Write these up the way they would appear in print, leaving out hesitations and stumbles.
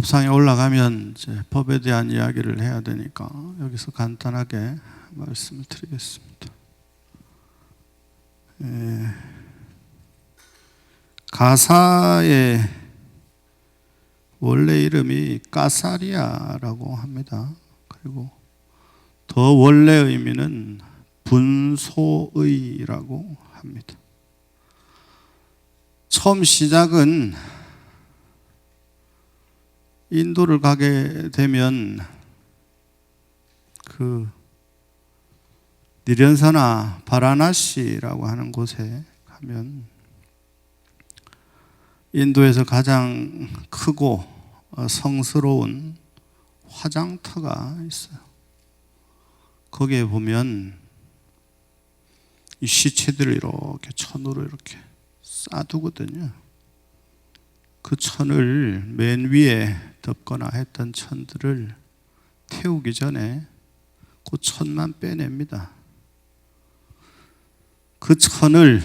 법상에 올라가면 이제 법에 대한 이야기를 해야 되니까 여기서 간단하게 말씀을 드리겠습니다. 가사의 원래 이름이 까사리아라고 합니다. 그리고 더 원래 의미는 분소의라고 합니다. 처음 시작은 인도를 가게 되면 그 니련사나 바라나시라고 하는 곳에 가면 인도에서 가장 크고 성스러운 화장터가 있어요. 거기에 보면 이 시체들을 이렇게 천으로 이렇게 쌓두거든요. 그 천을 맨 위에 덮거나 했던 천들을 태우기 전에 그 천만 빼냅니다. 그 천을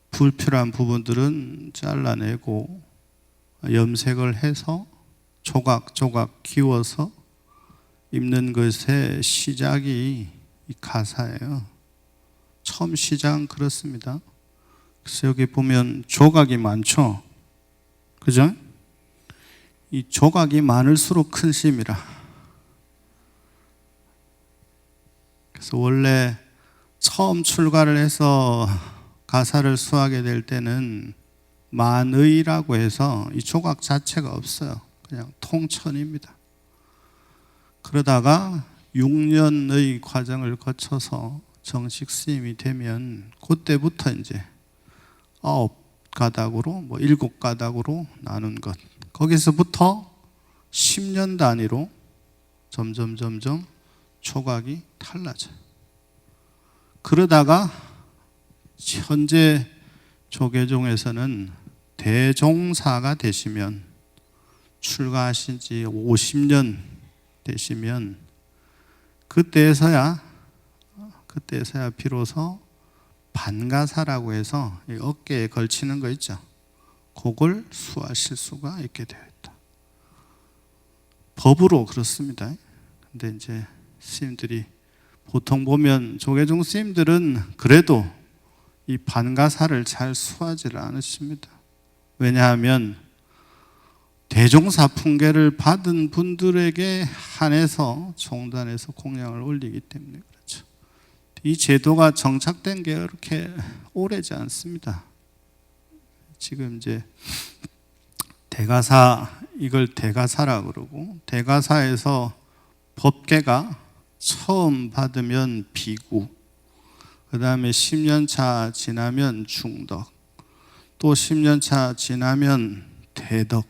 불필요한 부분들은 잘라내고 염색을 해서 조각조각 기워서 입는 것의 시작이 이 가사예요. 처음 시작은 그렇습니다. 그래서 여기 보면 조각이 많죠? 그죠? 이 조각이 많을수록 큰 심이라. 그래서 원래 처음 출가를 해서 가사를 수하게 될 때는 만의라고 해서 이 조각 자체가 없어요. 그냥 통천입니다. 그러다가 6년의 과정을 거쳐서 정식 스님이 되면 그때부터 이제 9가닥으로 7가닥으로 나눈 것. 거기서부터 10년 단위로 점점 조각이 달라져요. 그러다가 현재 조계종에서는 대종사가 되시면 출가하신 지 50년 되시면 그때서야 비로소 반가사라고 해서 어깨에 걸치는 거 있죠. 그걸 수하실 수가 있게 되어 있다. 법으로 그렇습니다. 근데 이제 스님들이 보통 보면 조계종 스님들은 그래도 이 반가사를 잘 수하지를 않으십니다. 왜냐하면 대종사 풍계를 받은 분들에게 한해서 종단에서 공양을 올리기 때문에 그렇죠. 이 제도가 정착된 게 그렇게 오래지 않습니다. 지금 이제 대가사, 이걸 대가사라고 그러고, 대가사에서 법계가 처음 받으면 비구, 그 다음에 10년차 지나면 중덕, 또 10년차 지나면 대덕.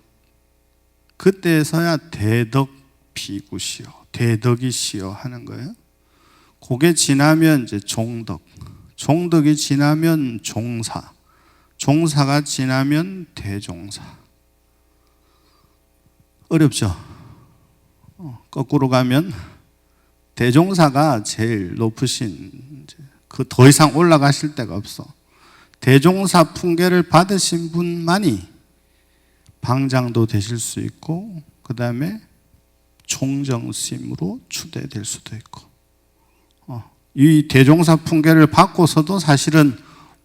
그때서야 대덕 비구시요, 대덕이시요 하는 거예요. 그게 지나면 이제 종덕, 종덕이 지나면 종사, 종사가 지나면 대종사. 어렵죠? 거꾸로 가면 대종사가 제일 높으신, 그 더 이상 올라가실 데가 없어. 대종사 풍계를 받으신 분만이 방장도 되실 수 있고, 그 다음에 총정스님으로 추대될 수도 있고, 이 대종사 풍계를 받고서도 사실은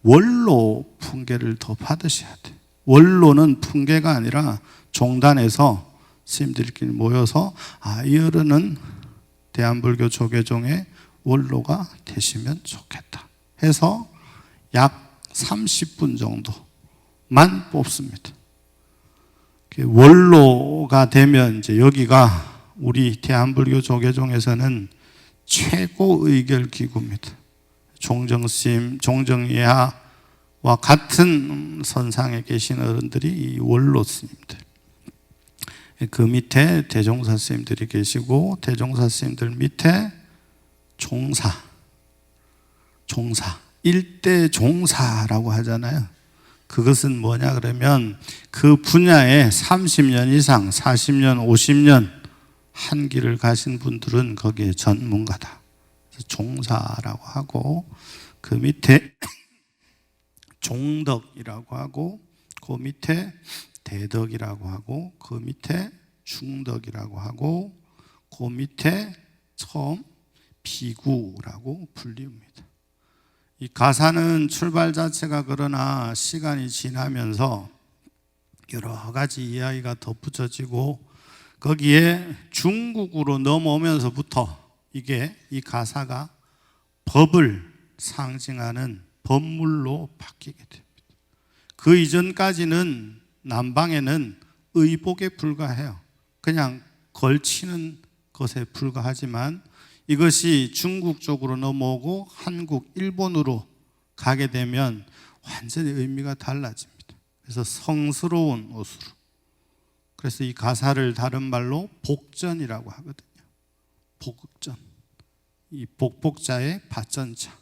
원로 풍계를 더 받으셔야 돼. 원로는 풍계가 아니라 종단에서 스님들끼리 모여서 이 어른은 대한불교 조계종의 원로가 되시면 좋겠다 해서 약 30분 정도만 뽑습니다. 원로가 되면 이제 여기가 우리 대한불교 조계종에서는 최고 의결 기구입니다. 종정스님, 종정예하와 같은 선상에 계신 어른들이 이 원로 스님들. 그 밑에 대종사 스님들이 계시고, 대종사 스님들 밑에 종사, 일대 종사라고 하잖아요. 그것은 뭐냐 그러면 그 분야에 30년 이상, 40년, 50년 한 길을 가신 분들은 거기에 전문가다. 그래서 종사라고 하고, 그 밑에 종덕이라고 하고, 그 밑에 대덕이라고 하고 그 밑에 중덕이라고 하고 그 밑에 처음 비구라고 불리웁니다. 이 가사는 출발 자체가 그러나 시간이 지나면서 여러 가지 이야기가 덧붙여지고 거기에 중국으로 넘어오면서부터 이 가사가 법을 상징하는 법물로 바뀌게 됩니다. 그 이전까지는 남방에는 의복에 불과해요. 그냥 걸치는 것에 불과하지만 이것이 중국 쪽으로 넘어오고 한국, 일본으로 가게 되면 완전히 의미가 달라집니다. 그래서 성스러운 옷으로. 그래서 이 가사를 다른 말로 복전이라고 하거든요. 복전. 이 복복자의 받전자.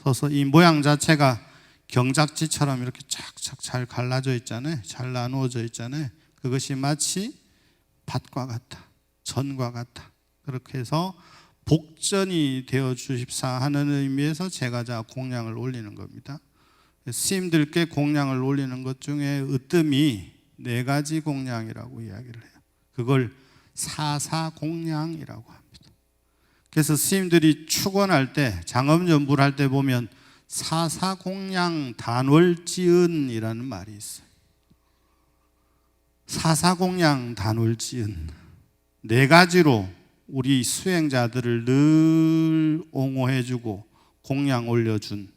서서 이 모양 자체가 경작지처럼 이렇게 착착 잘 갈라져 있잖아요. 잘 나누어져 있잖아요. 그것이 마치 밭과 같다. 전과 같다. 그렇게 해서 복전이 되어 주십사 하는 의미에서 제가 공양을 올리는 겁니다. 스님들께 공양을 올리는 것 중에 으뜸이 4가지 공양이라고 이야기를 해요. 그걸 사사공양이라고 합니다. 그래서 스님들이 축원할 때, 장엄연불 할 때 보면 사사공양 단월지은이라는 말이 있어요. 사사공양 단월지은 4가지로 우리 수행자들을 늘 옹호해주고 공양 올려준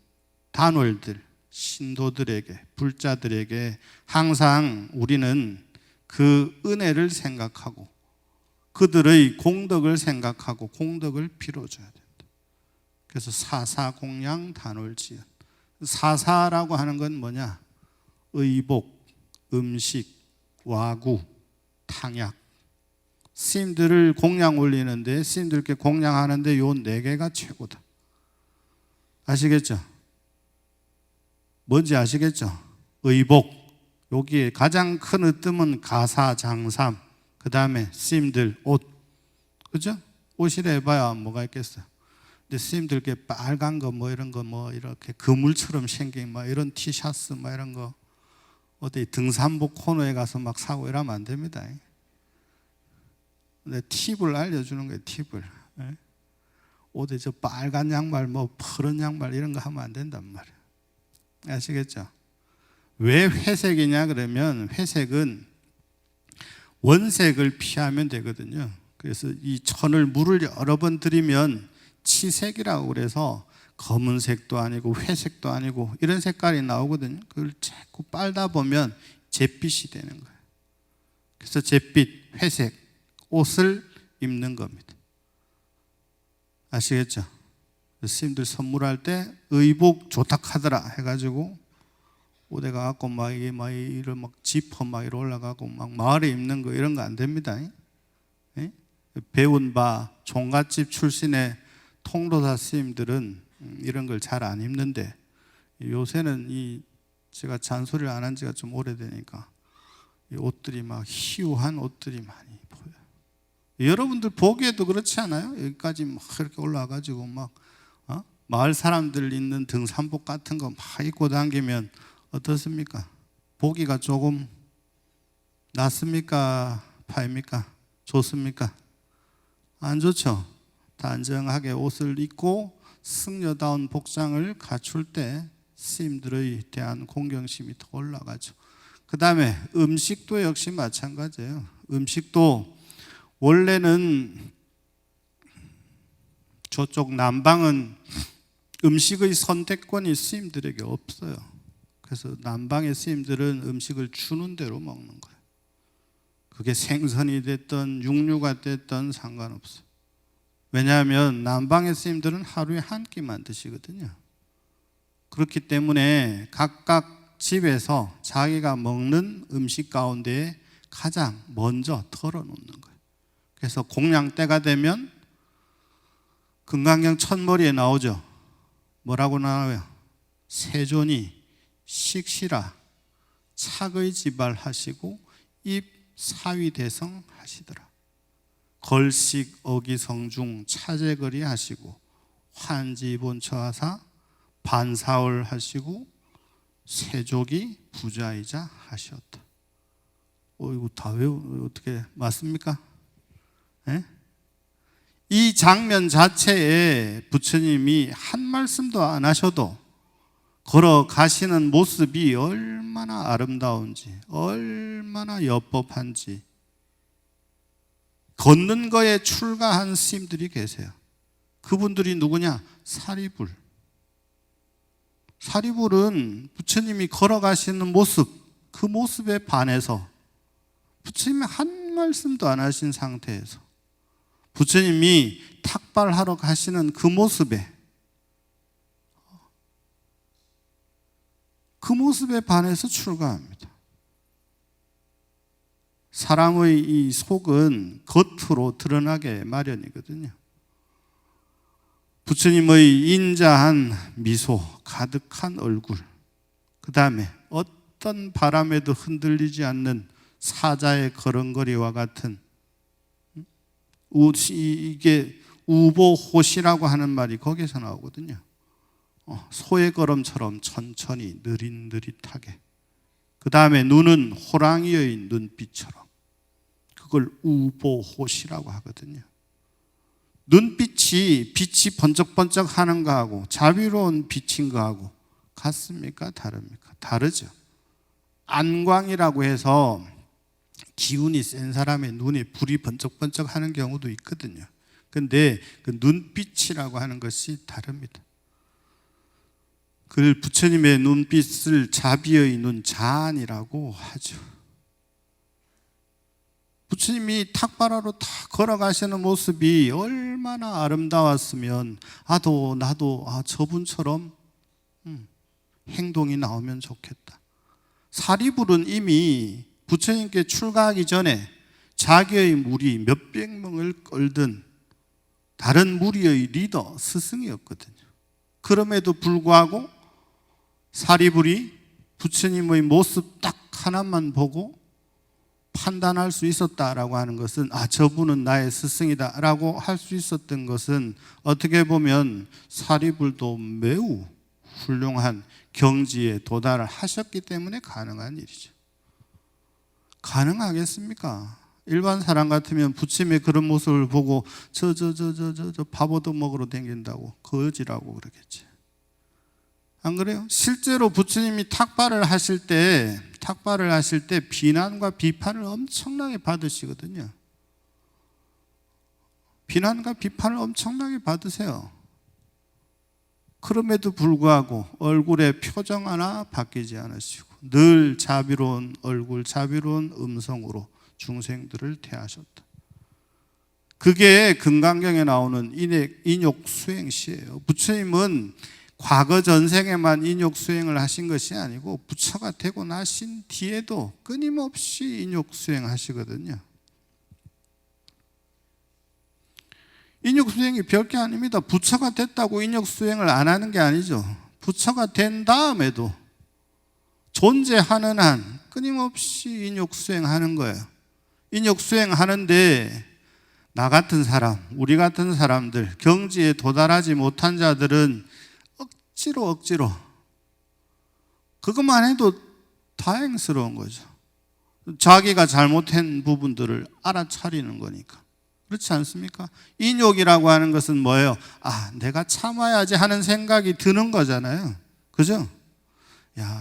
단월들, 신도들에게, 불자들에게 항상 우리는 그 은혜를 생각하고 그들의 공덕을 생각하고 공덕을 빌어줘야 된다. 그래서 사사공양 단월지은. 사사라고 하는 건 뭐냐? 의복, 음식, 와구, 탕약. 스님들을 공양 올리는데, 스님들께 공양하는데 요 4개가 최고다. 아시겠죠? 뭔지 아시겠죠? 의복. 여기에 가장 큰 으뜸은 가사, 장삼. 그 다음에 스님들 옷. 그죠? 옷이라 해봐야 뭐가 있겠어요? 근데 스님들께 빨간 거 뭐 이런 거 뭐 이렇게 그물처럼 생긴 뭐 이런 티셔츠 뭐 이런 거 어디 등산복 코너에 가서 막 사고 이러면 안 됩니다. 근데 팁을 알려주는 거예요. 팁을. 옷에 저 빨간 양말 뭐 푸른 양말 이런 거 하면 안 된단 말이에요. 아시겠죠? 왜 회색이냐 그러면 회색은 원색을 피하면 되거든요. 그래서 이 천을 물을 여러 번 들이면 치색이라고 그래서 검은색도 아니고 회색도 아니고 이런 색깔이 나오거든요. 그걸 자꾸 빨다 보면 잿빛이 되는 거예요. 그래서 잿빛, 회색 옷을 입는 겁니다. 아시겠죠? 스님들 선물할 때 의복 좋다 하더라 해가지고 옷에 가갖고 막 이런 막 지퍼 막 이러 올라가고 막 마을에 입는 거 이런 거 안 됩니다. 배운 바 종갓집 출신의 통도사 스님들은 이런 걸 잘 안 입는데 요새는 제가 잔소리를 안 한 지가 좀 오래되니까 이 옷들이 막 희우한 옷들이 많이 보여요. 여러분들 보기에도 그렇지 않아요? 여기까지 막 이렇게 올라와가지고 막 마을 사람들 입는 등산복 같은 거 막 입고 다니면 어떻습니까? 보기가 조금 낫습니까? 파입니까? 좋습니까? 안 좋죠? 단정하게 옷을 입고 승려다운 복장을 갖출 때 스님들의 대한 공경심이 더 올라가죠. 그 다음에 음식도 역시 마찬가지예요. 음식도 원래는 저쪽 남방은 음식의 선택권이 스님들에게 없어요. 그래서 남방의 스님들은 음식을 주는 대로 먹는 거예요. 그게 생선이 됐든 육류가 됐든 상관없어요. 왜냐하면 남방의 스님들은 하루에 한 끼만 드시거든요. 그렇기 때문에 각각 집에서 자기가 먹는 음식 가운데 가장 먼저 털어놓는 거예요. 그래서 공양 때가 되면 금강경 첫머리에 나오죠. 뭐라고 나와요? 세존이 식시라 착의 지발하시고 입 사위대성 하시더라. 걸식 어기성중 차제거리 하시고 환지본처하사 반사월 하시고 세족이 부자이자 하셨다. 이거 다 어떻게 맞습니까? 예? 이 장면 자체에 부처님이 한 말씀도 안 하셔도 걸어가시는 모습이 얼마나 아름다운지, 얼마나 엽법한지, 걷는 거에 출가한 스님들이 계세요. 그분들이 누구냐? 사리불. 사리불은 부처님이 걸어가시는 모습, 그 모습에 반해서 부처님이 한 말씀도 안 하신 상태에서 부처님이 탁발하러 가시는 그 모습에 반해서 출가합니다. 사람의 이 속은 겉으로 드러나게 마련이거든요. 부처님의 인자한 미소, 가득한 얼굴, 그 다음에 어떤 바람에도 흔들리지 않는 사자의 걸음걸이와 같은, 이게 우보호시라고 하는 말이 거기서 나오거든요. 소의 걸음처럼 천천히 느릿느릿하게, 그 다음에 눈은 호랑이의 눈빛처럼, 그걸 우보호시라고 하거든요. 빛이 번쩍번쩍 하는 거하고 자비로운 빛인 거하고 같습니까? 다릅니까? 다르죠. 안광이라고 해서 기운이 센 사람의 눈에 불이 번쩍번쩍 하는 경우도 있거든요. 근데 그 눈빛이라고 하는 것이 다릅니다. 그 부처님의 눈빛을 자비의 눈, 자안이라고 하죠. 부처님이 탁발하러 다 걸어가시는 모습이 얼마나 아름다웠으면 나도 저분처럼 행동이 나오면 좋겠다. 사리불은 이미 부처님께 출가하기 전에 자기의 무리 몇백 명을 끌던 다른 무리의 리더, 스승이었거든요. 그럼에도 불구하고 사리불이 부처님의 모습 딱 하나만 보고 판단할 수 있었다라고 하는 것은 저분은 나의 스승이다 라고 할 수 있었던 것은 어떻게 보면 사리불도 매우 훌륭한 경지에 도달을 하셨기 때문에 가능한 일이죠. 가능하겠습니까? 일반 사람 같으면 부처님의 그런 모습을 보고 저 바보도 먹으러 다닌다고 거지라고 그러겠지. 안 그래요? 실제로 부처님이 탁발을 하실 때 비난과 비판을 엄청나게 받으시거든요. 비난과 비판을 엄청나게 받으세요. 그럼에도 불구하고 얼굴의 표정 하나 바뀌지 않으시고 늘 자비로운 얼굴, 자비로운 음성으로 중생들을 대하셨다. 그게 금강경에 나오는 인욕수행시예요. 부처님은 과거 전생에만 인욕수행을 하신 것이 아니고 부처가 되고 나신 뒤에도 끊임없이 인욕수행 하시거든요. 인욕수행이 별게 아닙니다. 부처가 됐다고 인욕수행을 안 하는 게 아니죠. 부처가 된 다음에도 존재하는 한 끊임없이 인욕수행 하는 거예요. 인욕수행 하는데 나 같은 사람, 우리 같은 사람들, 경지에 도달하지 못한 자들은 억지로 그것만 해도 다행스러운 거죠. 자기가 잘못한 부분들을 알아차리는 거니까. 그렇지 않습니까? 인욕이라고 하는 것은 뭐예요? 내가 참아야지 하는 생각이 드는 거잖아요. 그죠?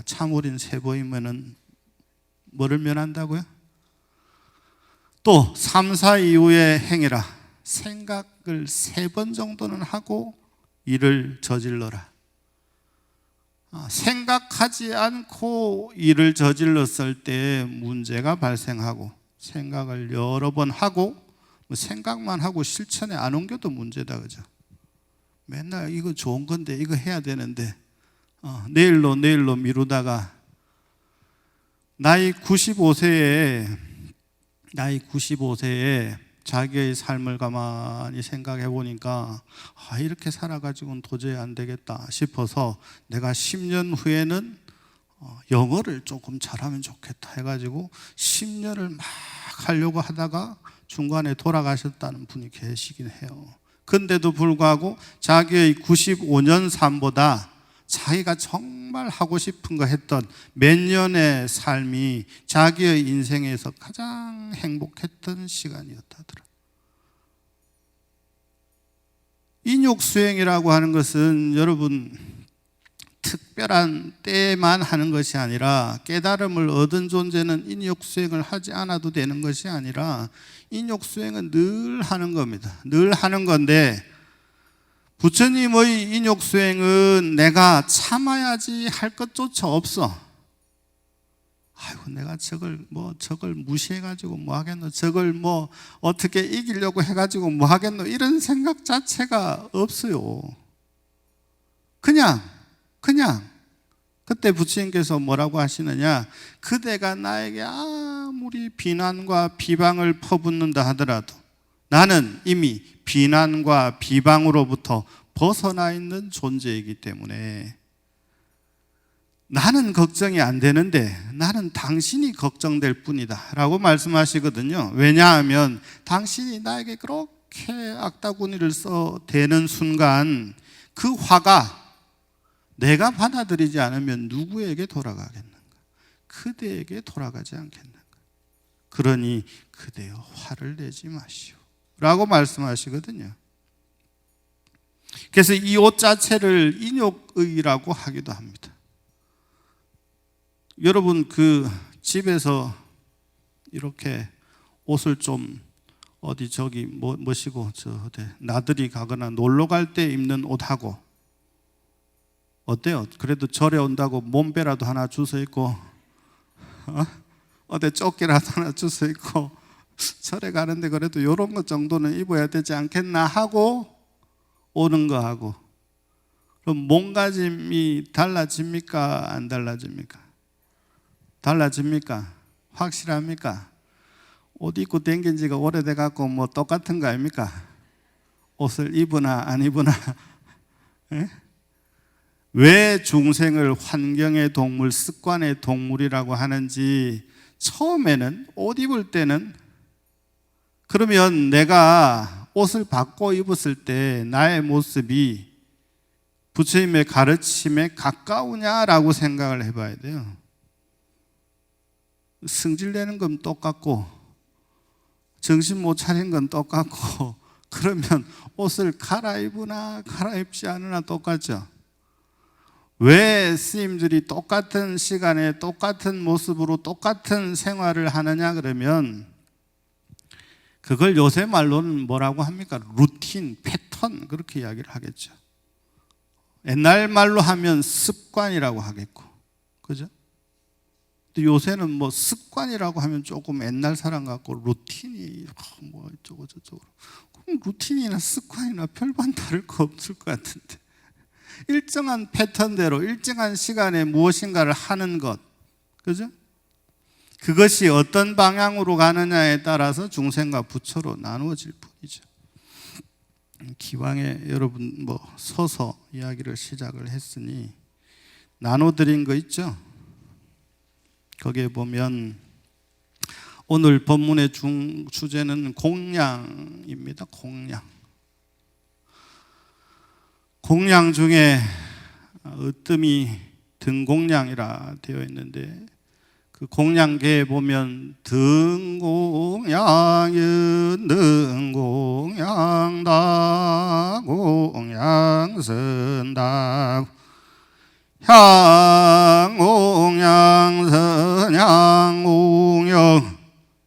참으린 세 보이면은 뭐를 면한다고요? 또 3, 4 이후에 행해라. 생각을 3번 정도는 하고 일을 저질러라. 생각하지 않고 일을 저질렀을 때 문제가 발생하고 생각을 여러 번 하고 생각만 하고 실천에 안 옮겨도 문제다. 그죠? 맨날 이거 좋은 건데 이거 해야 되는데 내일로 미루다가 나이 95세에 자기의 삶을 가만히 생각해 보니까 이렇게 살아가지고는 도저히 안 되겠다 싶어서 내가 10년 후에는 영어를 조금 잘하면 좋겠다 해가지고 10년을 막 하려고 하다가 중간에 돌아가셨다는 분이 계시긴 해요. 근데도 불구하고 자기의 95년 삶보다 자기가 정말 하고 싶은 거 했던 몇 년의 삶이 자기의 인생에서 가장 행복했던 시간이었다더라. 인욕수행이라고 하는 것은 여러분 특별한 때만 하는 것이 아니라, 깨달음을 얻은 존재는 인욕수행을 하지 않아도 되는 것이 아니라 인욕수행은 늘 하는 겁니다. 늘 하는 건데, 부처님의 인욕수행은 내가 참아야지 할 것조차 없어. 아이고, 내가 저걸 무시해가지고 뭐 하겠노, 저걸 뭐 어떻게 이기려고 해가지고 뭐 하겠노, 이런 생각 자체가 없어요. 그냥 그때 부처님께서 뭐라고 하시느냐, 그대가 나에게 아무리 비난과 비방을 퍼붓는다 하더라도 나는 이미 비난과 비방으로부터 벗어나 있는 존재이기 때문에 나는 걱정이 안 되는데 나는 당신이 걱정될 뿐이다 라고 말씀하시거든요. 왜냐하면 당신이 나에게 그렇게 악다구니를 써대는 순간 그 화가 내가 받아들이지 않으면 누구에게 돌아가겠는가? 그대에게 돌아가지 않겠는가? 그러니 그대여 화를 내지 마시오 라고 말씀하시거든요. 그래서 이 옷 자체를 인욕의라고 하기도 합니다. 여러분 그 집에서 이렇게 옷을 좀 어디 저기 뭐시고 나들이 가거나 놀러 갈 때 입는 옷하고 어때요? 그래도 절에 온다고 몸빼라도 하나 주워 입고 어디 조끼라도 하나 주워 입고 절에 가는데 그래도 이런 것 정도는 입어야 되지 않겠나 하고 오는 거하고, 그럼 몸가짐이 달라집니까? 안 달라집니까? 달라집니까? 확실합니까? 옷 입고 댕긴 지가 오래돼 갖고 뭐 똑같은 거 아닙니까? 옷을 입으나 안 입으나. 예? 왜 중생을 환경의 동물, 습관의 동물이라고 하는지 처음에는 옷 입을 때는, 그러면 내가 옷을 바꿔 입었을 때 나의 모습이 부처님의 가르침에 가까우냐라고 생각을 해봐야 돼요. 승질내는 건 똑같고 정신 못 차린 건 똑같고, 그러면 옷을 갈아입으나 갈아입지 않으나 똑같죠. 왜 스님들이 똑같은 시간에 똑같은 모습으로 똑같은 생활을 하느냐 그러면, 그걸 요새 말로는 뭐라고 합니까? 루틴, 패턴, 그렇게 이야기를 하겠죠. 옛날 말로 하면 습관이라고 하겠고, 그죠? 근데 요새는 뭐 습관이라고 하면 조금 옛날 사람 같고, 루틴이 뭐 이쪽으로 저쪽으로, 그럼 루틴이나 습관이나 별반 다를 거 없을 것 같은데, 일정한 패턴대로 일정한 시간에 무엇인가를 하는 것, 그죠? 그것이 어떤 방향으로 가느냐에 따라서 중생과 부처로 나누어질 뿐이죠. 기왕에 여러분 뭐 서서 이야기를 시작을 했으니 나눠드린 거 있죠? 거기에 보면 오늘 본문의 주제는 공양입니다. 공양 중에 으뜸이 등공양이라 되어 있는데, 그 공양계에 보면 등공양은 등공양 다공양선다 향공양 선양공영,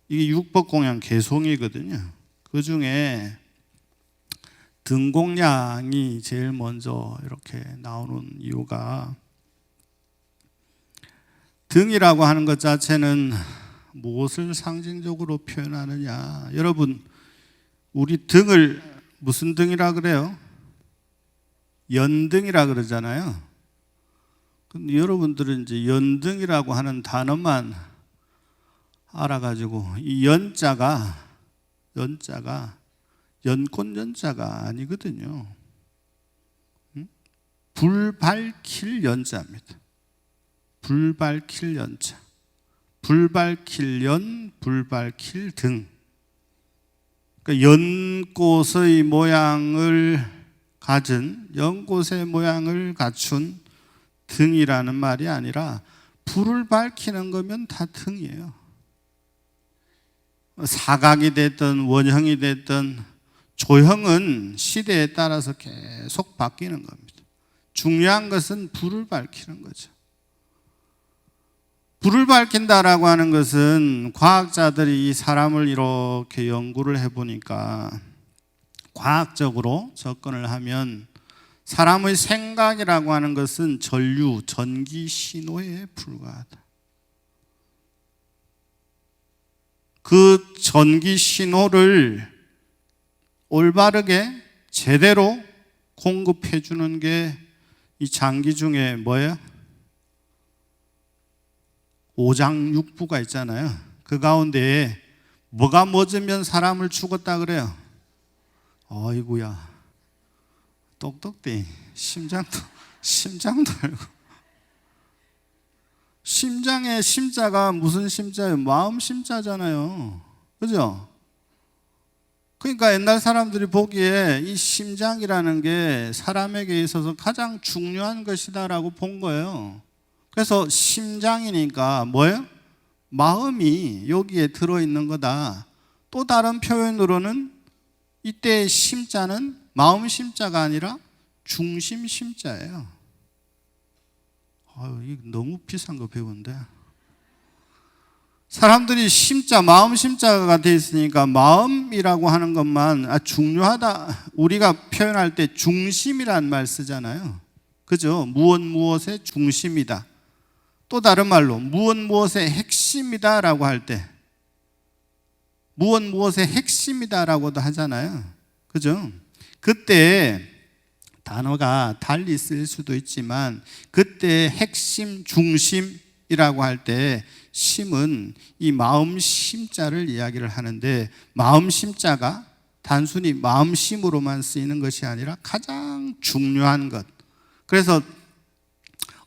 이게 육법공양 개송이거든요. 그 중에 등공양이 제일 먼저 이렇게 나오는 이유가, 등이라고 하는 것 자체는 무엇을 상징적으로 표현하느냐. 여러분, 우리 등을 무슨 등이라 그래요? 연등이라 그러잖아요. 근데 여러분들은 이제 연등이라고 하는 단어만 알아가지고, 이 연자가 연꽃 연자가 아니거든요. 불 밝힐 연자입니다. 불 밝힐 연자, 불 밝힐 연, 불 밝힐 등. 그러니까 연꽃의 모양을 가진, 연꽃의 모양을 갖춘 등이라는 말이 아니라 불을 밝히는 거면 다 등이에요. 사각이 됐든 원형이 됐든 조형은 시대에 따라서 계속 바뀌는 겁니다. 중요한 것은 불을 밝히는 거죠. 불을 밝힌다라고 하는 것은 과학자들이 이 사람을 이렇게 연구를 해보니까 과학적으로 접근을 하면 사람의 생각이라고 하는 것은 전류, 전기 신호에 불과하다. 그 전기 신호를 올바르게 제대로 공급해 주는 게 이 장기 중에 뭐예요? 오장육부가 있잖아요. 그 가운데에 뭐가 멎으면 사람을 죽었다 그래요? 어이구야, 똑똑대. 심장도 알고. 심장의 심자가 무슨 심자예요? 마음 심자잖아요. 그죠? 그러니까 옛날 사람들이 보기에 이 심장이라는 게 사람에게 있어서 가장 중요한 것이다라고 본 거예요. 그래서 심장이니까 뭐예요? 마음이 여기에 들어있는 거다. 또 다른 표현으로는 이때의 심자는 마음 심자가 아니라 중심 심자예요. 이거 너무 비싼 거 배우는데. 사람들이 심자, 마음 심자가 돼 있으니까 마음이라고 하는 것만 중요하다. 우리가 표현할 때 중심이라는 말 쓰잖아요. 그죠? 무엇의 중심이다. 또 다른 말로 무엇의 핵심이다라고 할 때 무엇의 핵심이다라고도 하잖아요. 그죠? 그때 단어가 달리 쓸 수도 있지만 그때 핵심, 중심이라고 할 때 심은 이 마음 심자를 이야기를 하는데 마음 심자가 단순히 마음심으로만 쓰이는 것이 아니라 가장 중요한 것. 그래서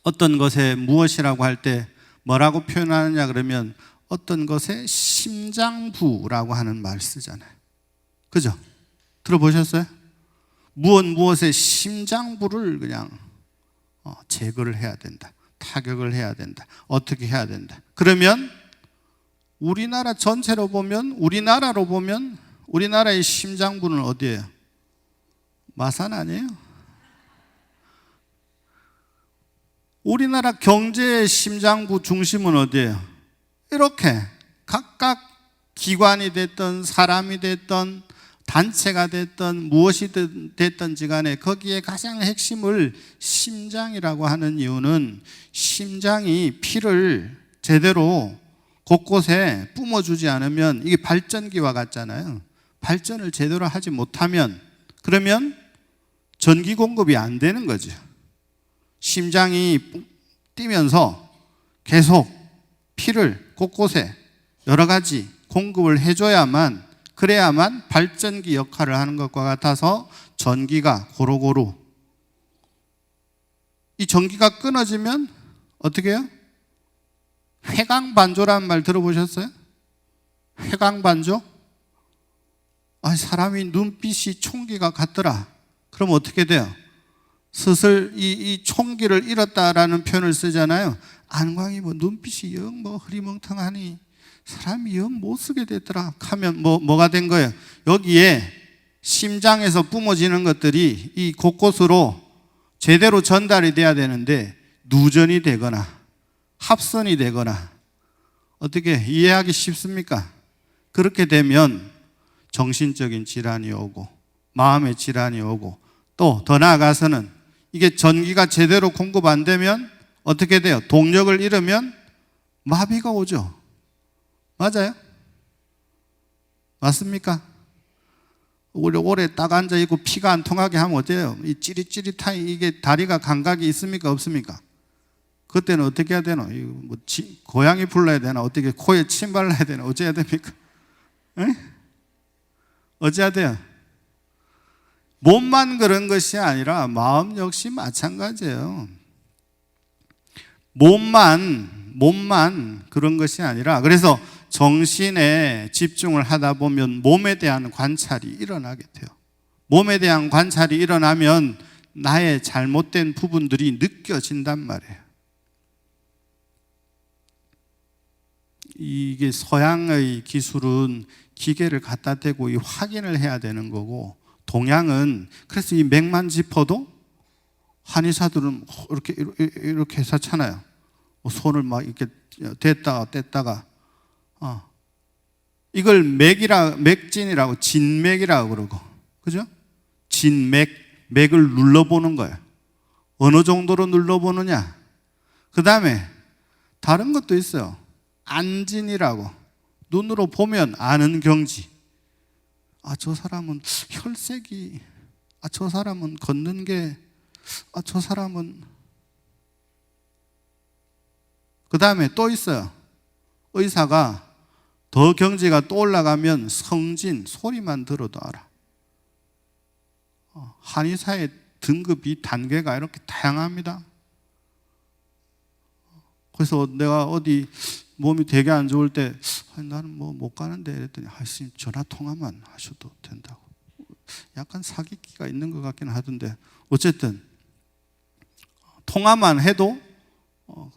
어떤 것에 무엇이라고 할 때 뭐라고 표현하느냐 그러면 어떤 것의 심장부라고 하는 말 쓰잖아요. 그죠? 들어보셨어요? 무엇의 심장부를 그냥 제거를 해야 된다. 타격을 해야 된다. 어떻게 해야 된다. 그러면 우리나라 전체로 보면 우리나라의 심장부는 어디예요? 마산 아니에요? 우리나라 경제의 심장부 중심은 어디예요? 이렇게 각각 기관이 됐든 사람이 됐든 단체가 됐든 무엇이 됐든지 간에 거기에 가장 핵심을 심장이라고 하는 이유는 심장이 피를 제대로 곳곳에 뿜어주지 않으면 이게 발전기와 같잖아요. 발전을 제대로 하지 못하면 그러면 전기 공급이 안 되는 거죠. 심장이 뛰면서 계속 피를 곳곳에 여러 가지 공급을 해줘야만 그래야만 발전기 역할을 하는 것과 같아서 전기가 고루고루 이 전기가 끊어지면 어떻게 해요? 회광반조라는 말 들어보셨어요? 회광반조? 사람이 눈빛이 총기가 같더라. 그럼 어떻게 돼요? 슬슬 이 총기를 잃었다라는 표현을 쓰잖아요. 안광이 눈빛이 영 흐리멍텅하니 사람이 영 못 쓰게 됐더라 하면 뭐가 된 거예요? 여기에 심장에서 뿜어지는 것들이 이 곳곳으로 제대로 전달이 돼야 되는데 누전이 되거나 합선이 되거나 어떻게 이해하기 쉽습니까? 그렇게 되면 정신적인 질환이 오고 마음의 질환이 오고 또 더 나아가서는 이게 전기가 제대로 공급 안 되면 어떻게 돼요? 동력을 잃으면 마비가 오죠. 맞아요? 맞습니까? 우리 오래 딱 앉아있고 피가 안 통하게 하면 어때요? 이 찌릿찌릿한 이게 다리가 감각이 있습니까? 없습니까? 그때는 어떻게 해야 되나? 고양이 불러야 되나? 어떻게 코에 침 발라야 되나? 어째야 됩니까? 어째야 돼요? 몸만 그런 것이 아니라 마음 역시 마찬가지예요. 몸만 그런 것이 아니라 그래서 정신에 집중을 하다 보면 몸에 대한 관찰이 일어나게 돼요. 몸에 대한 관찰이 일어나면 나의 잘못된 부분들이 느껴진단 말이에요. 이게 서양의 기술은 기계를 갖다 대고 이 확인을 해야 되는 거고, 동양은 그래서 이 맥만 짚어도 한의사들은 이렇게 해서 하잖아요. 손을 막 이렇게 댔다가 뗐다가 이걸 맥진이라고, 진맥이라고 그러고, 그죠? 맥을 눌러보는 거예요. 어느 정도로 눌러보느냐. 그 다음에 다른 것도 있어요. 안진이라고, 눈으로 보면 아는 경지. 저 사람은 혈색이, 저 사람은 걷는 게, 저 사람은. 그 다음에 또 있어요. 의사가 더 경지가 또 올라가면 성진, 소리만 들어도 알아. 한의사의 등급이, 단계가 이렇게 다양합니다. 그래서 내가 어디 몸이 되게 안 좋을 때 나는 뭐 못 가는데 이랬더니 스님 전화 통화만 하셔도 된다고. 약간 사기기가 있는 것 같긴 하던데, 어쨌든 통화만 해도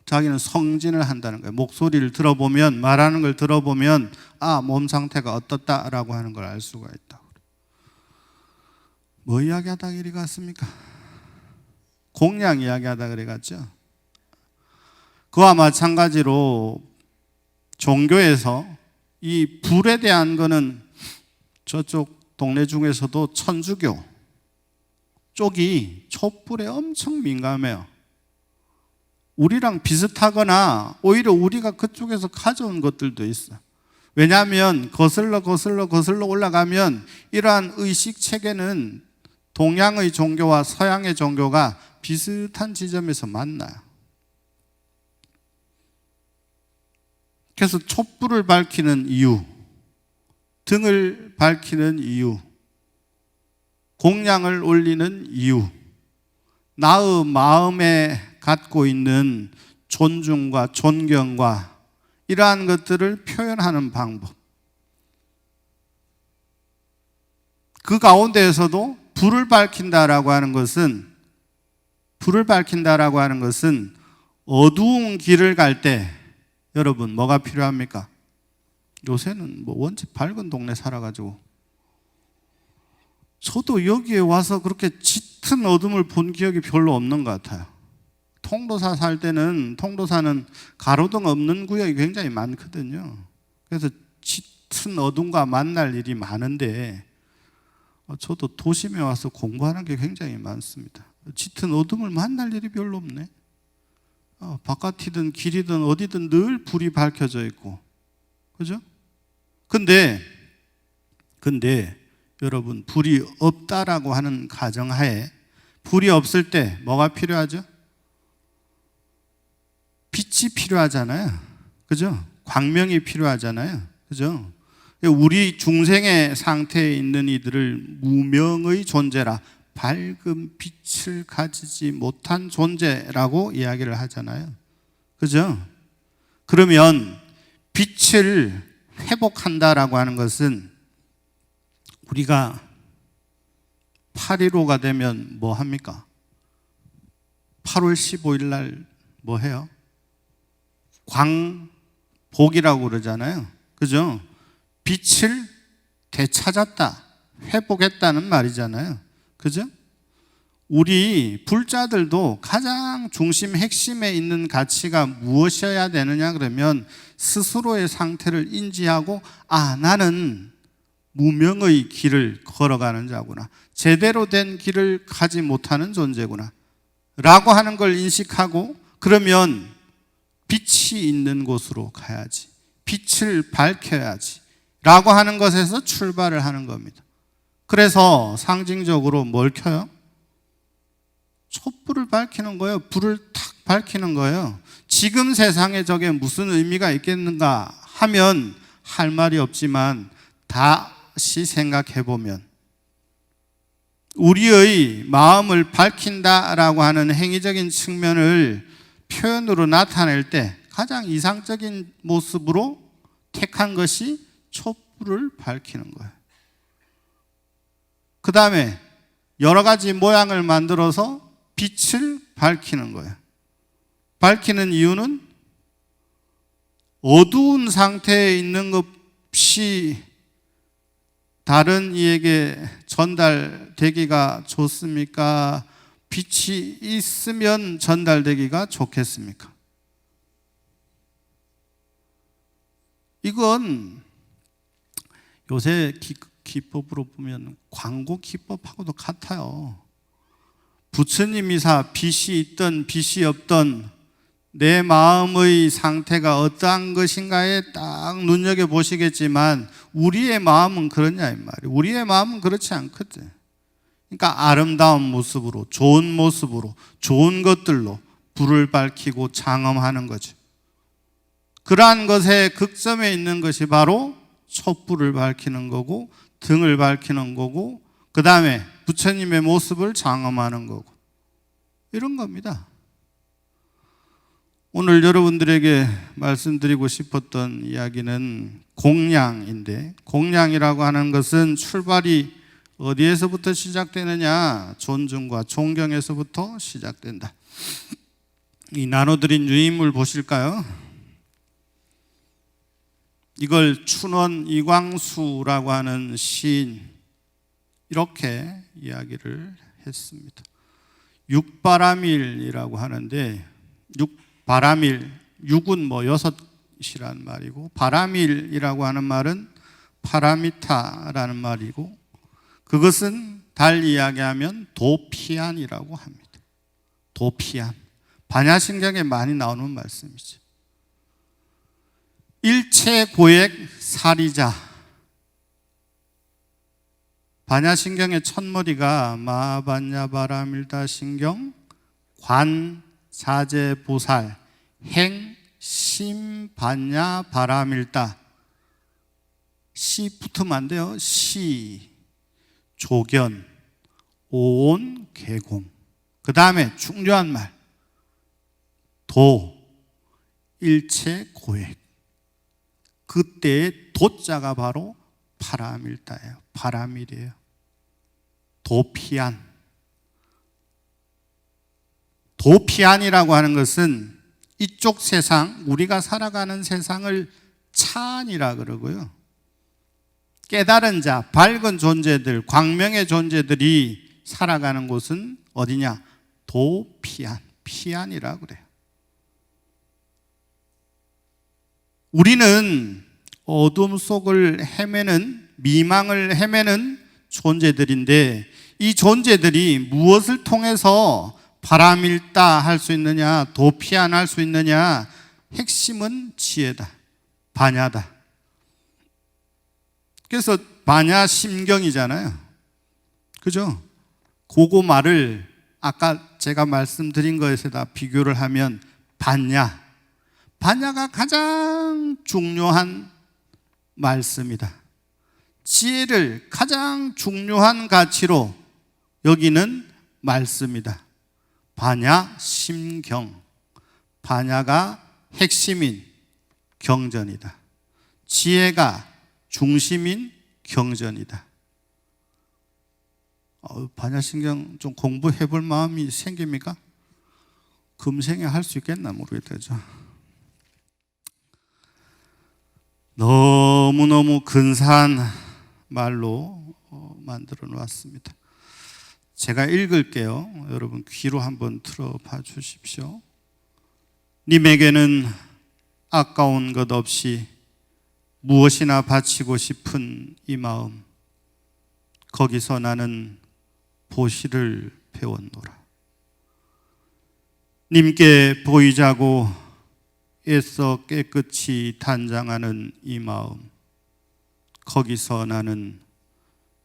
자기는 성진을 한다는 거예요. 목소리를 들어보면, 말하는 걸 들어보면 몸 상태가 어떻다라고 하는 걸 알 수가 있다. 뭐 이야기하다 이리 갔습니까? 공양 이야기하다 그래 갔죠. 그와 마찬가지로 종교에서 이 불에 대한 거는 저쪽 동네 중에서도 천주교 쪽이 촛불에 엄청 민감해요. 우리랑 비슷하거나 오히려 우리가 그쪽에서 가져온 것들도 있어. 왜냐하면 거슬러 올라가면 이러한 의식 체계는 동양의 종교와 서양의 종교가 비슷한 지점에서 만나요. 그래서 촛불을 밝히는 이유, 등을 밝히는 이유, 공양을 올리는 이유, 나의 마음에 갖고 있는 존중과 존경과 이러한 것들을 표현하는 방법. 그 가운데에서도 불을 밝힌다라고 하는 것은 어두운 길을 갈 때 여러분 뭐가 필요합니까? 요새는 뭐 원체 밝은 동네 살아가지고, 저도 여기에 와서 그렇게 짙은 어둠을 본 기억이 별로 없는 것 같아요. 통도사 살 때는, 통도사는 가로등 없는 구역이 굉장히 많거든요. 그래서 짙은 어둠과 만날 일이 많은데, 저도 도심에 와서 공부하는 게 굉장히 많습니다. 짙은 어둠을 만날 일이 별로 없네. 바깥이든 길이든 어디든 늘 불이 밝혀져 있고, 그죠? 근데 여러분, 불이 없다라고 하는 가정하에, 불이 없을 때 뭐가 필요하죠? 빛이 필요하잖아요. 그죠? 광명이 필요하잖아요. 그죠? 우리 중생의 상태에 있는 이들을 무명의 존재라, 밝은 빛을 가지지 못한 존재라고 이야기를 하잖아요. 그죠? 그러면 빛을 회복한다라고 하는 것은, 우리가 8.15가 되면 뭐 합니까? 8월 15일 날 뭐 해요? 광복이라고 그러잖아요. 그죠? 빛을 되찾았다, 회복했다는 말이잖아요. 그죠? 우리 불자들도 가장 중심 핵심에 있는 가치가 무엇이어야 되느냐 그러면, 스스로의 상태를 인지하고 나는 무명의 길을 걸어가는 자구나, 제대로 된 길을 가지 못하는 존재구나 라고 하는 걸 인식하고, 그러면 빛이 있는 곳으로 가야지, 빛을 밝혀야지 라고 하는 것에서 출발을 하는 겁니다. 그래서 상징적으로 뭘 켜요? 촛불을 밝히는 거예요. 불을 탁 밝히는 거예요. 지금 세상에 저게 무슨 의미가 있겠는가 하면 할 말이 없지만, 다시 생각해보면 우리의 마음을 밝힌다라고 하는 행위적인 측면을 표현으로 나타낼 때 가장 이상적인 모습으로 택한 것이 촛불을 밝히는 거예요. 그 다음에 여러 가지 모양을 만들어서 빛을 밝히는 거예요. 밝히는 이유는 어두운 상태에 있는 것이 다른 이에게 전달되기가 좋습니까? 빛이 있으면 전달되기가 좋겠습니까? 이건 요새 기법으로 보면 광고 기법하고도 같아요. 부처님이사 빛이 있든 빛이 없든 내 마음의 상태가 어떠한 것인가에 딱 눈여겨보시겠지만 우리의 마음은 그러냐 이 말이에요. 우리의 마음은 그렇지 않거든. 그러니까 아름다운 모습으로, 좋은 모습으로, 좋은 것들로 불을 밝히고 장엄하는 거죠. 그러한 것의 극점에 있는 것이 바로 촛불을 밝히는 거고 등을 밝히는 거고 그 다음에 부처님의 모습을 장엄하는 거고 이런 겁니다. 오늘 여러분들에게 말씀드리고 싶었던 이야기는 공양인데, 공양이라고 하는 것은 출발이 어디에서부터 시작되느냐? 존중과 존경에서부터 시작된다. 이 나눠드린 유인물 보실까요? 이걸 춘원 이광수라고 하는 시인 이렇게 이야기를 했습니다. 육바라밀이라고 하는데 바라밀, 육은 여섯이란 말이고 바라밀이라고 하는 말은 파라미타라는 말이고 그것은 달리 이야기하면 도피안이라고 합니다. 도피안. 반야신경에 많이 나오는 말씀이죠. 일체고액 사리자. 반야신경의 첫머리가 마반야바라밀다 신경 관사제보살 행심반야바라밀다. 시 붙으면 안 돼요. 시, 조견, 오온, 계공. 그 다음에 중요한 말 도, 일체고액. 그때의 도자가 바로 파라밀다예요. 파라밀이에요. 도피안. 도피안이라고 하는 것은 이쪽 세상, 우리가 살아가는 세상을 차안이라 그러고요. 깨달은 자, 밝은 존재들, 광명의 존재들이 살아가는 곳은 어디냐? 도피안, 피안이라 그래요. 우리는 어둠 속을 헤매는, 미망을 헤매는 존재들인데 이 존재들이 무엇을 통해서 바라밀다 할 수 있느냐, 도피안 할 수 있느냐? 핵심은 지혜다, 반야다. 그래서 반야심경이잖아요. 그죠? 그거 말을 아까 제가 말씀드린 것에다 비교를 하면 반야. 반야가 가장 중요한 말씀이다. 지혜를 가장 중요한 가치로 여기는 말씀이다. 반야심경. 반야가 핵심인 경전이다. 지혜가 중심인 경전이다. 반야심경 좀 공부해 볼 마음이 생깁니까? 금생에 할 수 있겠나 모르겠다. 너무너무 근사한 말로 만들어 놓았습니다. 제가 읽을게요. 여러분 귀로 한번 들어봐 주십시오. 님에게는 아까운 것 없이 무엇이나 바치고 싶은 이 마음, 거기서 나는 보시를 배웠노라. 님께 보이자고 애써 깨끗이 단장하는 이 마음, 거기서 나는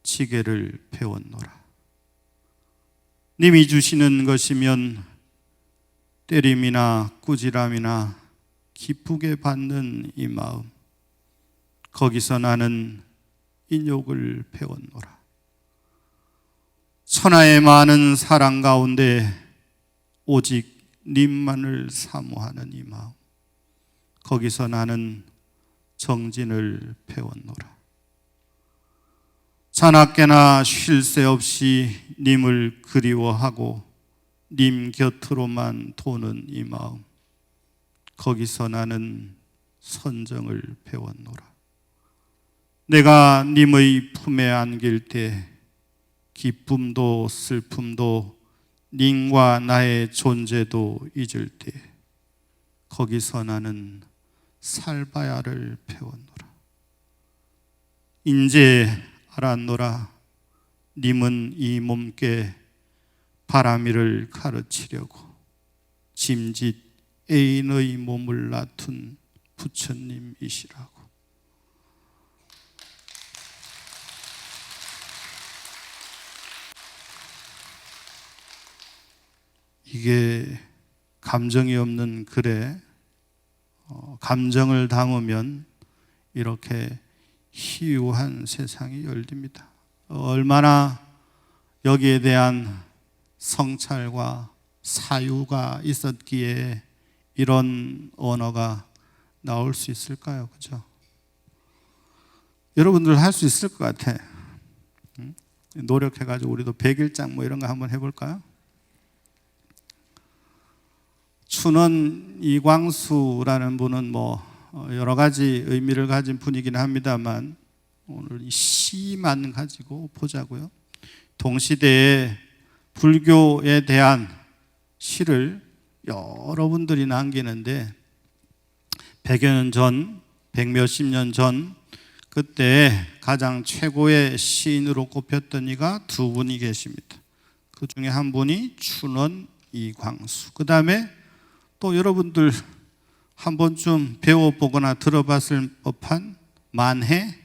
지게를 배웠노라. 님이 주시는 것이면 때림이나 꾸지람이나 기쁘게 받는 이 마음, 거기서 나는 인욕을 배웠노라. 천하의 많은 사랑 가운데 오직 님만을 사모하는 이 마음, 거기서 나는 정진을 배웠노라. 자나깨나 쉴 새 없이 님을 그리워하고 님 곁으로만 도는 이 마음, 거기서 나는 선정을 배웠노라. 내가 님의 품에 안길 때 기쁨도 슬픔도 님과 나의 존재도 잊을 때 거기서 나는 살바야를 배웠노라. 인제 알았노라. 님은 이 몸께 바람이를 가르치려고 짐짓 애인의 몸을 낳둔 부처님이시라고. 이게 감정이 없는 글에 감정을 담으면 이렇게 희유한 세상이 열립니다. 얼마나 여기에 대한 성찰과 사유가 있었기에 이런 언어가 나올 수 있을까요? 그죠? 여러분들 할 수 있을 것 같아. 노력해가지고 우리도 100일장 뭐 이런 거 한번 해볼까요? 춘원 이광수라는 분은 뭐 여러 가지 의미를 가진 분이긴 합니다만 오늘 이 시만 가지고 보자고요. 동시대에 불교에 대한 시를 여러분들이 남기는데 100여 년 전, 100몇십 년 전 그때 가장 최고의 시인으로 꼽혔던 이가 두 분이 계십니다. 그 중에 한 분이 춘원 이광수. 그 다음에 또 여러분들 한 번쯤 배워보거나 들어봤을 법한 만해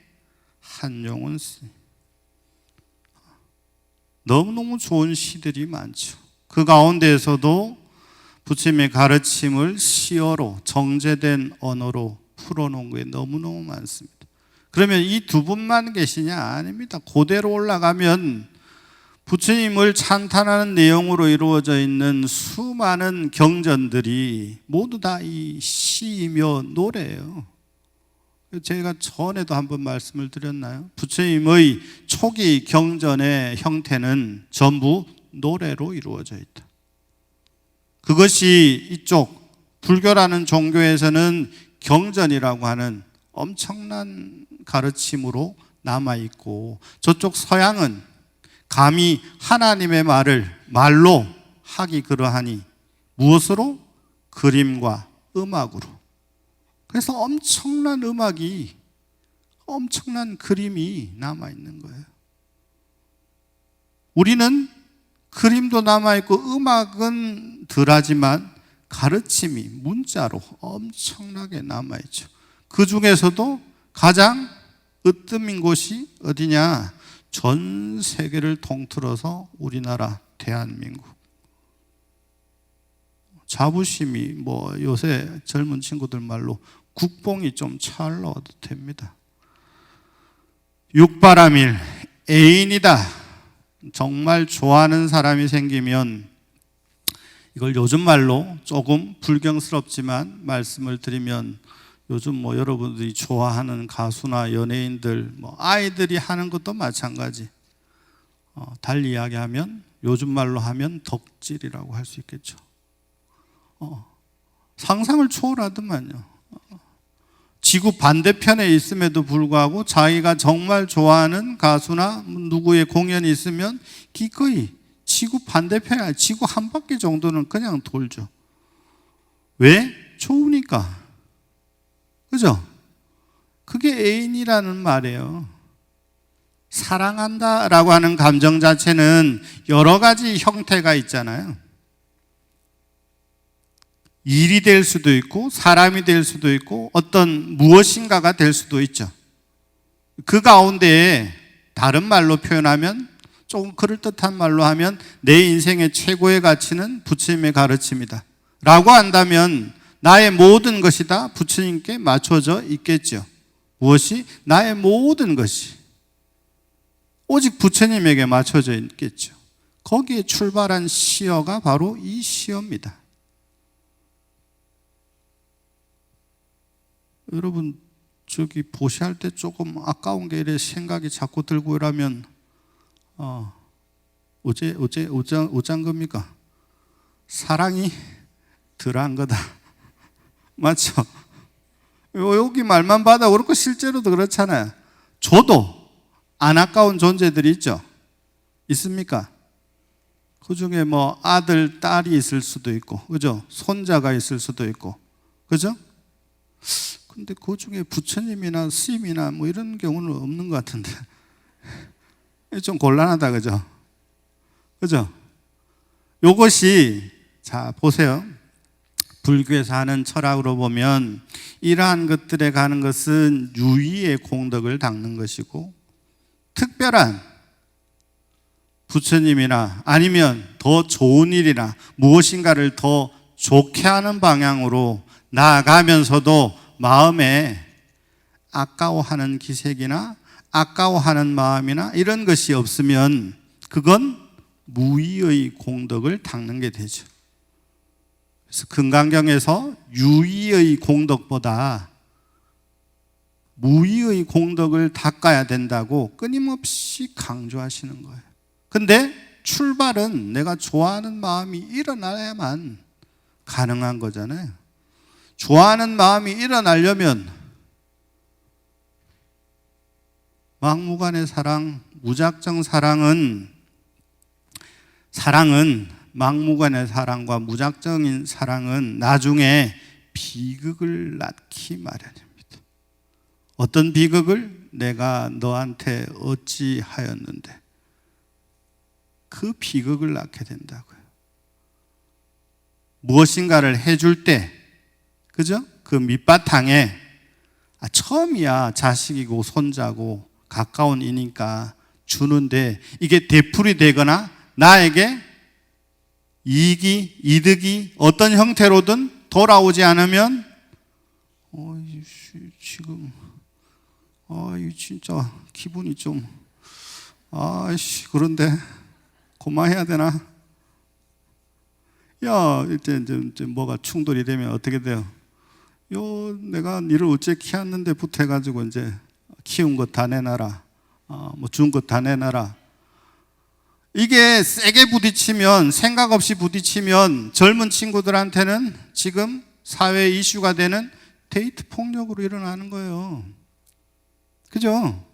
한용운 씨. 너무너무 좋은 시들이 많죠. 그 가운데에서도 부처님의 가르침을 시어로 정제된 언어로 풀어놓은 게 너무너무 많습니다. 그러면 이 두 분만 계시냐? 아닙니다. 그대로 올라가면 부처님을 찬탄하는 내용으로 이루어져 있는 수많은 경전들이 모두 다 이 시이며 노래예요. 제가 전에도 한번 말씀을 드렸나요? 부처님의 초기 경전의 형태는 전부 노래로 이루어져 있다. 그것이 이쪽 불교라는 종교에서는 경전이라고 하는 엄청난 가르침으로 남아있고, 저쪽 서양은 감히 하나님의 말을 말로 하기 그러하니 무엇으로? 그림과 음악으로. 그래서 엄청난 음악이, 엄청난 그림이 남아있는 거예요. 우리는 그림도 남아있고 음악은 덜하지만 가르침이 문자로 엄청나게 남아있죠. 그 중에서도 가장 으뜸인 곳이 어디냐? 전 세계를 통틀어서 우리나라 대한민국. 자부심이 뭐 요새 젊은 친구들 말로 국뽕이 좀 찰러도 됩니다. 육바람일 애인이다. 정말 좋아하는 사람이 생기면, 이걸 요즘 말로 조금 불경스럽지만 말씀을 드리면, 요즘 뭐 여러분들이 좋아하는 가수나 연예인들, 뭐 아이들이 하는 것도 마찬가지. 달리 이야기하면 요즘 말로 하면 덕질이라고 할 수 있겠죠. 상상을 초월하더만요. 지구 반대편에 있음에도 불구하고 자기가 정말 좋아하는 가수나 누구의 공연이 있으면 기꺼이 지구 반대편에, 지구 한 바퀴 정도는 그냥 돌죠. 왜? 좋으니까. 그죠? 그게 애인이라는 말이에요. 사랑한다라고 하는 감정 자체는 여러 가지 형태가 있잖아요. 일이 될 수도 있고, 사람이 될 수도 있고, 어떤 무엇인가가 될 수도 있죠. 그 가운데에 다른 말로 표현하면, 조금 그럴듯한 말로 하면 내 인생의 최고의 가치는 부처님의 가르침이다 라고 한다면 나의 모든 것이 다 부처님께 맞춰져 있겠죠. 무엇이? 나의 모든 것이 오직 부처님에게 맞춰져 있겠죠. 거기에 출발한 시어가 바로 이 시어입니다. 여러분, 저기 보시할 때 조금 아까운 게 이래 생각이 자꾸 들고 이러면 어짠 겁니까? 사랑이 덜한 거다. 맞죠? 여기 말만 받아 그렇고 실제로도 그렇잖아요. 줘도 안 아까운 존재들이 있죠. 있습니까? 그 중에 뭐 아들, 딸이 있을 수도 있고, 그죠? 손자가 있을 수도 있고, 그죠? 근데 그 중에 부처님이나 스님이나 뭐 이런 경우는 없는 것 같은데. 좀 곤란하다, 그죠? 그죠? 요것이, 자, 보세요. 불교에서 하는 철학으로 보면 이러한 것들에 가는 것은 유의의 공덕을 닦는 것이고, 특별한 부처님이나 아니면 더 좋은 일이나 무엇인가를 더 좋게 하는 방향으로 나아가면서도 마음에 아까워하는 기색이나 아까워하는 마음이나 이런 것이 없으면 그건 무의의 공덕을 닦는 게 되죠. 그래서 금강경에서 유의의 공덕보다 무의의 공덕을 닦아야 된다고 끊임없이 강조하시는 거예요. 근데 출발은 내가 좋아하는 마음이 일어나야만 가능한 거잖아요. 좋아하는 마음이 일어나려면 막무가내 사랑, 무작정 사랑은 막무가내 사랑과 무작정인 사랑은 나중에 비극을 낳기 마련입니다. 어떤 비극을? 내가 너한테 어찌하였는데 그 비극을 낳게 된다고요. 무엇인가를 해줄 때, 그죠? 그 밑바탕에 처음이야 자식이고 손자고 가까운 이니까 주는데 이게 되풀이 되거나 나에게 이득이 어떤 형태로든 돌아오지 않으면 지금 진짜 기분이 좀 그런데 고마해야 되나? 야, 이제 뭐가 충돌이 되면 어떻게 돼요? 내가 니를 어째 키웠는데 붙어가지고 이제 키운 것 다 내놔라. 뭐 준 것 다 내놔라. 이게 세게 부딪히면, 생각 없이 부딪히면 젊은 친구들한테는 지금 사회 이슈가 되는 데이트 폭력으로 일어나는 거예요. 그죠?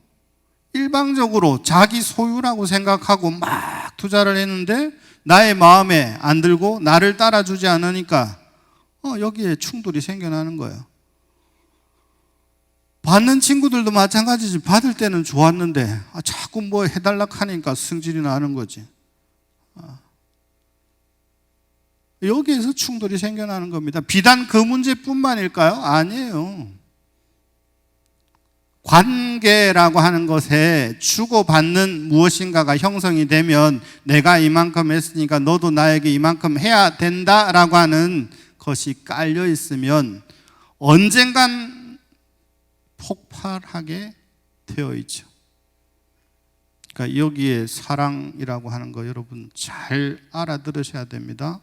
일방적으로 자기 소유라고 생각하고 막 투자를 했는데 나의 마음에 안 들고 나를 따라주지 않으니까 여기에 충돌이 생겨나는 거예요. 받는 친구들도 마찬가지지. 받을 때는 좋았는데 자꾸 뭐 해달라고 하니까 승질이 나는 거지. 여기에서 충돌이 생겨나는 겁니다. 비단 그 문제뿐만일까요? 아니에요. 관계라고 하는 것에 주고받는 무엇인가가 형성이 되면 내가 이만큼 했으니까 너도 나에게 이만큼 해야 된다라고 하는 것이 깔려 있으면 언젠간 폭발하게 되어 있죠. 그러니까 여기에 사랑이라고 하는 거 여러분 잘 알아들으셔야 됩니다.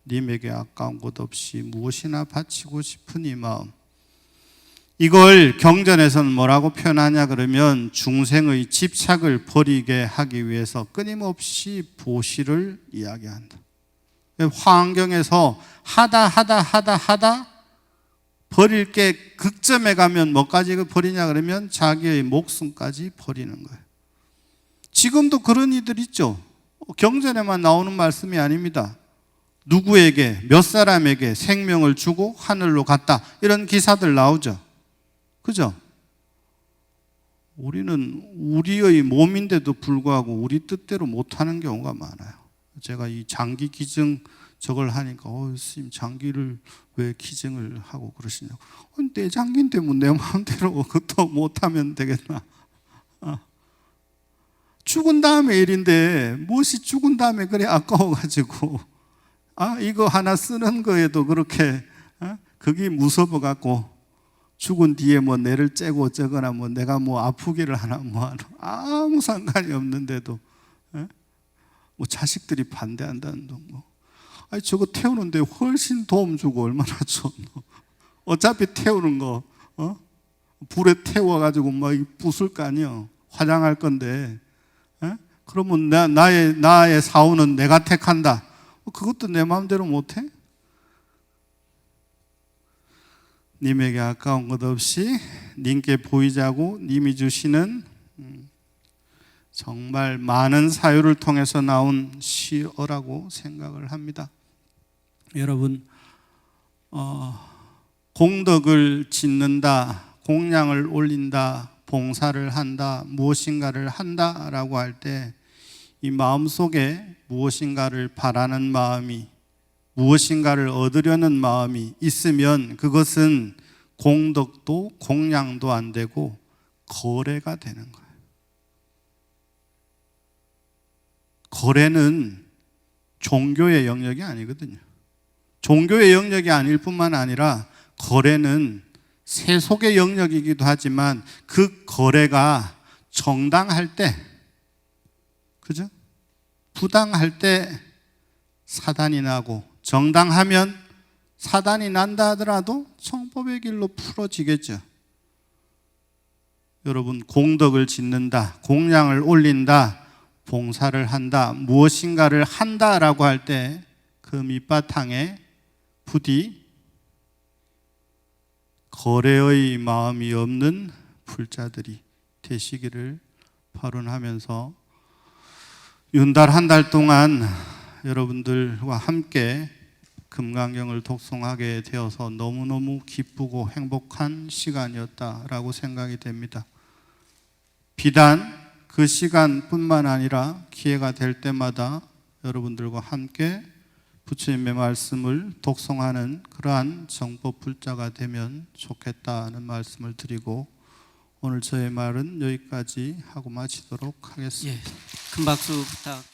님에게 아까운 것 없이 무엇이나 바치고 싶은 이 마음. 이걸 경전에서는 뭐라고 표현하냐 그러면 중생의 집착을 버리게 하기 위해서 끊임없이 보시를 이야기한다. 화엄경에서 하다 버릴 게 극점에 가면 뭐까지 버리냐 그러면 자기의 목숨까지 버리는 거예요. 지금도 그런 이들 있죠. 경전에만 나오는 말씀이 아닙니다. 누구에게 몇 사람에게 생명을 주고 하늘로 갔다 이런 기사들 나오죠. 그죠? 우리는 우리의 몸인데도 불구하고 우리 뜻대로 못하는 경우가 많아요. 제가 이 장기 기증 저걸 하니까 스님 장기를 왜 기증을 하고 그러시냐고. 내 장기인데 뭐 내 마음대로 그것도 못하면 되겠나. 죽은 다음에 일인데 무엇이 죽은 다음에 그래 아까워가지고 이거 하나 쓰는 거에도 그렇게 그게 무서워갖고 죽은 뒤에 뭐 뇌를 째고 어쩌거나 뭐 내가 뭐 아프기를 하나 뭐 하나 아무 상관이 없는데도 뭐 자식들이 반대한다는 뭐 저거 태우는데 훨씬 도움 주고 얼마나 좋노. 어차피 태우는 거 불에 태워가지고 막 부술 거 아니요. 화장할 건데. 에? 그러면 나의 사후는 내가 택한다. 그것도 내 마음대로 못해? 님에게 아까운 것 없이 님께 보이자고 님이 주시는 정말 많은 사유를 통해서 나온 시어라고 생각을 합니다. 여러분, 공덕을 짓는다, 공양을 올린다, 봉사를 한다, 무엇인가를 한다라고 할 때 이 마음속에 무엇인가를 바라는 마음이, 무엇인가를 얻으려는 마음이 있으면 그것은 공덕도 공양도 안 되고 거래가 되는 거예요. 거래는 종교의 영역이 아니거든요. 종교의 영역이 아닐 뿐만 아니라 거래는 세속의 영역이기도 하지만 그 거래가 정당할 때, 그죠? 부당할 때 사단이 나고, 정당하면 사단이 난다 하더라도 정법의 길로 풀어지겠죠. 여러분, 공덕을 짓는다, 공양을 올린다, 봉사를 한다, 무엇인가를 한다라고 할 때 그 밑바탕에 부디 거래의 마음이 없는 불자들이 되시기를 발언하면서 윤달 한 달 동안 여러분들과 함께 금강경을 독송하게 되어서 너무너무 기쁘고 행복한 시간이었다라고 생각이 됩니다. 비단 그 시간뿐만 아니라 기회가 될 때마다 여러분들과 함께 부처님의 말씀을 독송하는 그러한 정법 불자가 되면 좋겠다는 말씀을 드리고 오늘 저의 말은 여기까지 하고 마치도록 하겠습니다. 큰 박수 부탁.